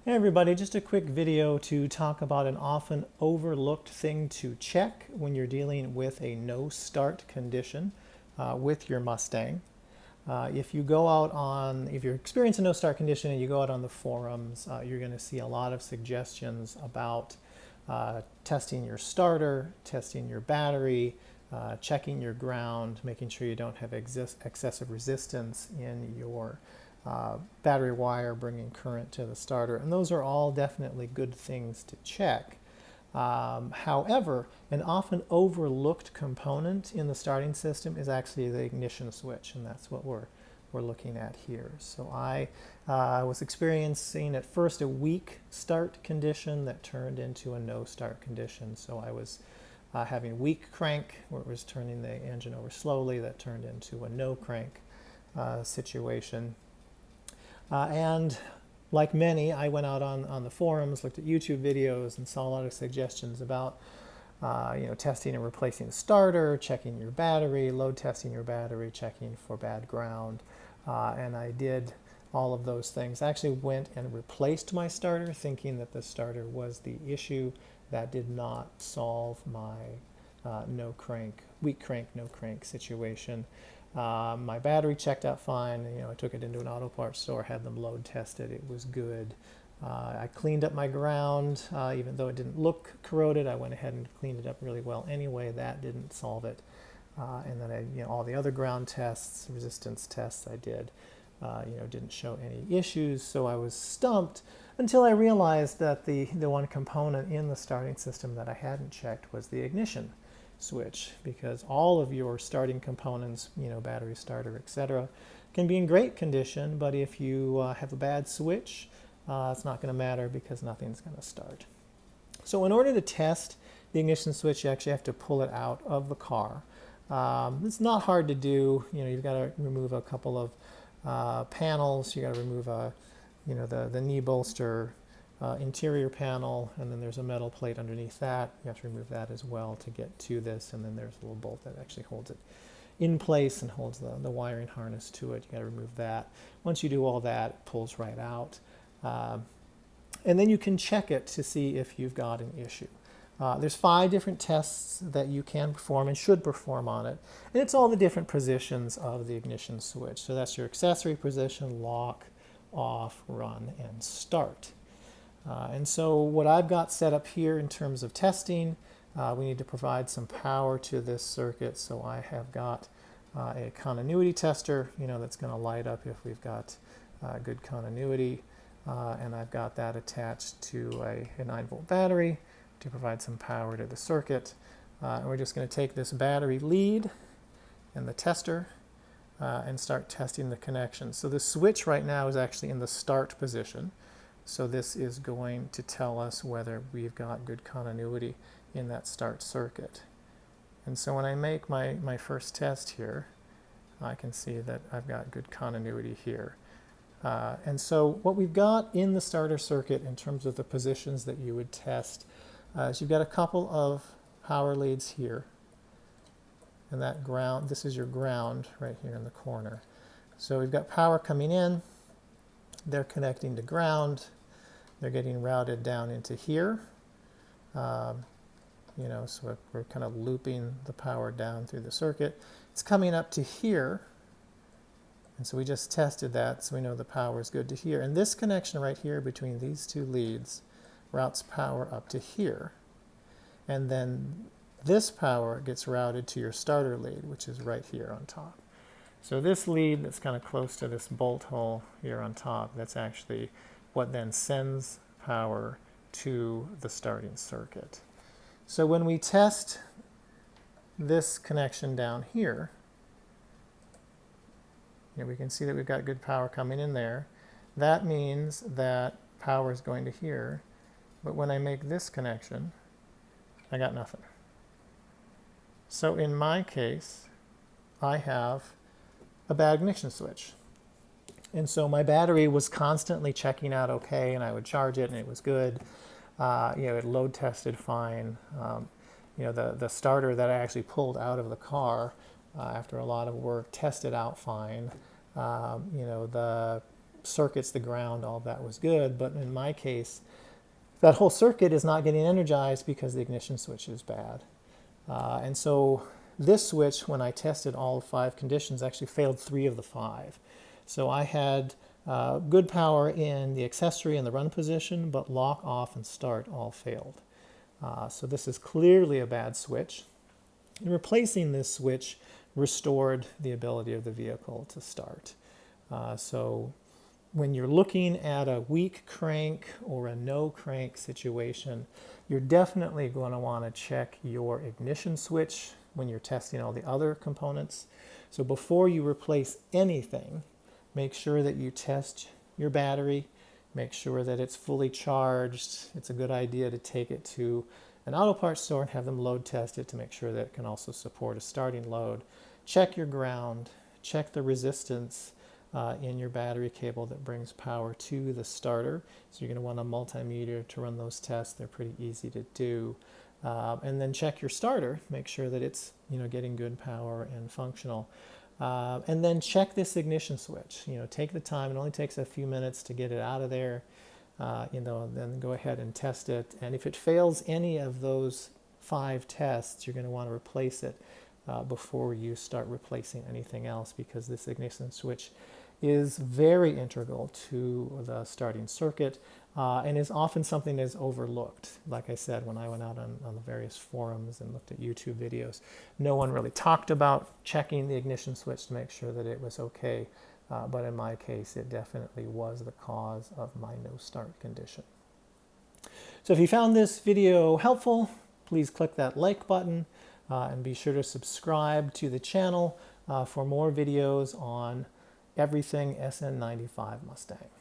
Hey everybody, just a quick video to talk about an often overlooked thing to check when you're dealing with a no start condition with your Mustang. If you're experiencing a no start condition and you go out on the forums, you're going to see a lot of suggestions about testing your starter, testing your battery, checking your ground, making sure you don't have excessive resistance in your battery wire bringing current to the starter, and those are all definitely good things to check. However, an often overlooked component in the starting system is actually the ignition switch, and that's what we're looking at here. So I was experiencing at first a weak start condition that turned into a no start condition. So I was having weak crank where it was turning the engine over slowly. That turned into a no crank situation. And like many, I went out on the forums, looked at YouTube videos, and saw a lot of suggestions about testing and replacing the starter, checking your battery, load testing your battery, checking for bad ground. And I did all of those things. I actually went and replaced my starter, thinking that the starter was the issue. That did not solve my weak crank, no crank situation. My battery checked out fine. I took it into an auto parts store, had them load tested. It was good. I cleaned up my ground, even though it didn't look corroded. I went ahead and cleaned it up really well anyway. That didn't solve it. And then all the other ground tests, resistance tests I did, didn't show any issues. So I was stumped until I realized that the one component in the starting system that I hadn't checked was the ignition switch, because all of your starting components, battery, starter, etc., can be in great condition, but if you have a bad switch, it's not going to matter because nothing's going to start. So in order to test the ignition switch, you actually have to pull it out of the car. It's not hard to do. You've got to remove a couple of panels. You got to remove the knee bolster interior panel, and then there's a metal plate underneath that. You have to remove that as well to get to this, and then there's a little bolt that actually holds it in place and holds the wiring harness to it. You got to remove that. Once you do all that, it pulls right out, and then you can check it to see if you've got an issue. There's 5 different tests that you can perform and should perform on it, and it's all the different positions of the ignition switch. So that's your accessory position: lock, off, run, and start. And so what I've got set up here in terms of testing, we need to provide some power to this circuit. So I have got a continuity tester, that's going to light up if we've got good continuity. And I've got that attached to a 9-volt battery to provide some power to the circuit. And we're just going to take this battery lead and the tester and start testing the connection. So the switch right now is actually in the start position. So this is going to tell us whether we've got good continuity in that start circuit. And so when I make my first test here, I can see that I've got good continuity here. And so what we've got in the starter circuit in terms of the positions that you would test is you've got a couple of power leads here. And that ground, this is your ground right here in the corner. So we've got power coming in. They're connecting to ground. They're getting routed down into here. So we're kind of looping the power down through the circuit. It's coming up to here. And so we just tested that, so we know the power is good to here. And this connection right here between these 2 leads routes power up to here. And then this power gets routed to your starter lead, which is right here on top. So this lead that's kind of close to this bolt hole here on top, that's actually what then sends power to the starting circuit. So when we test this connection down here, we can see that we've got good power coming in there. That means that power is going to here. But when I make this connection, I got nothing. So in my case, I have a bad ignition switch. And so my battery was constantly checking out okay, and I would charge it and it was good. It load tested fine. The starter that I actually pulled out of the car after a lot of work tested out fine. The circuits, the ground, all of that was good. But in my case, that whole circuit is not getting energized because the ignition switch is bad. And so this switch, when I tested all 5 conditions, actually failed 3 of the 5. So I had good power in the accessory and the run position, but lock, off, and start all failed. So this is clearly a bad switch. And replacing this switch restored the ability of the vehicle to start. So when you're looking at a weak crank or a no crank situation, you're definitely going to want to check your ignition switch when you're testing all the other components. So before you replace anything, make sure that you test your battery, make sure that it's fully charged. It's a good idea to take it to an auto parts store and have them load test it to make sure that it can also support a starting load. Check your ground, check the resistance in your battery cable that brings power to the starter. So you're going to want a multimeter to run those tests. They're pretty easy to do. And then check your starter, make sure that it's getting good power and functional. And then check this ignition switch. Take the time. It only takes a few minutes to get it out of there. Then go ahead and test it. And if it fails any of those 5 tests, you're going to want to replace it before you start replacing anything else, because this ignition switch is very integral to the starting circuit and is often something that is overlooked. Like I said, when I went out on the various forums and looked at YouTube videos, no one really talked about checking the ignition switch to make sure that it was okay. But in my case, it definitely was the cause of my no start condition. So if you found this video helpful, please click that like button and be sure to subscribe to the channel for more videos on everything SN95 Mustang.